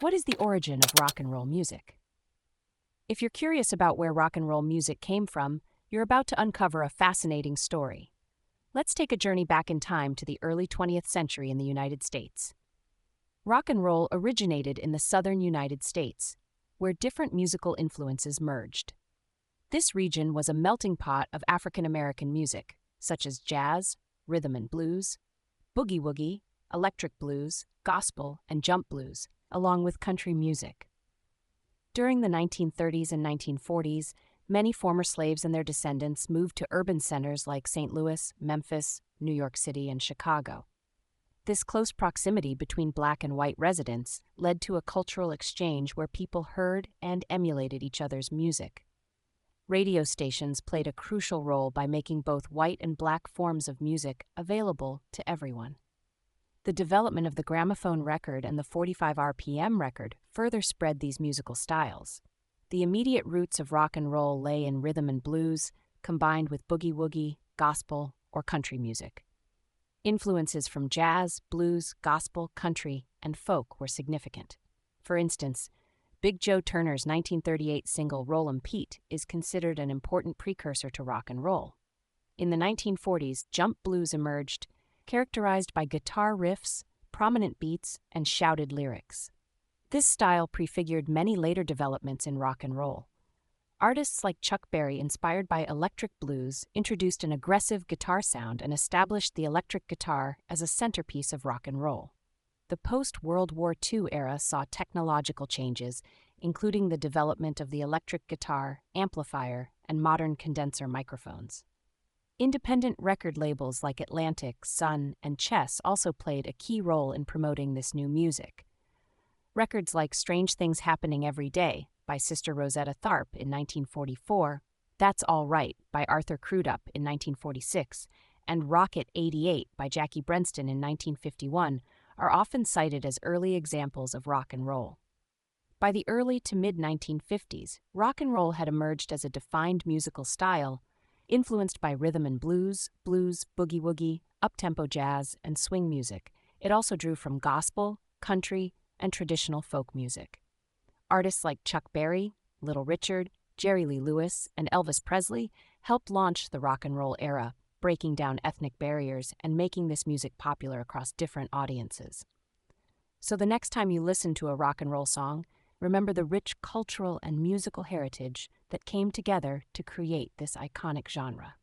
What is the origin of rock and roll music? If you're curious about where rock and roll music came from, you're about to uncover a fascinating story. Let's take a journey back in time to the early 20th century in the United States. Rock and roll originated in the southern United States, where different musical influences merged. This region was a melting pot of African American music, such as jazz, rhythm and blues, boogie-woogie, electric blues, gospel, and jump blues, along with country music. During the 1930s and 1940s, many former slaves and their descendants moved to urban centers like St. Louis, Memphis, New York City, and Chicago. This close proximity between black and white residents led to a cultural exchange where people heard and emulated each other's music. Radio stations played a crucial role by making both white and black forms of music available to everyone. The development of the gramophone record and the 45 RPM record further spread these musical styles. The immediate roots of rock and roll lay in rhythm and blues, combined with boogie-woogie, gospel, or country music. Influences from jazz, blues, gospel, country, and folk were significant. For instance, Big Joe Turner's 1938 single Rollin' Pete is considered an important precursor to rock and roll. In the 1940s, jump blues emerged, characterized by guitar riffs, prominent beats, and shouted lyrics. This style prefigured many later developments in rock and roll. Artists like Chuck Berry, inspired by electric blues, introduced an aggressive guitar sound and established the electric guitar as a centerpiece of rock and roll. The post-World War II era saw technological changes, including the development of the electric guitar, amplifier, and modern condenser microphones. Independent record labels like Atlantic, Sun, and Chess also played a key role in promoting this new music. Records like Strange Things Happening Every Day by Sister Rosetta Tharpe in 1944, That's All Right by Arthur Crudup in 1946, and Rocket 88 by Jackie Brenston in 1951 are often cited as early examples of rock and roll. By the early to mid-1950s, rock and roll had emerged as a defined musical style, influenced by rhythm and blues, boogie-woogie, up-tempo jazz, and swing music. It also drew from gospel, country, and traditional folk music. Artists like Chuck Berry, Little Richard, Jerry Lee Lewis, and Elvis Presley helped launch the rock and roll era, breaking down ethnic barriers and making this music popular across different audiences. So the next time you listen to a rock and roll song, remember the rich cultural and musical heritage that came together to create this iconic genre.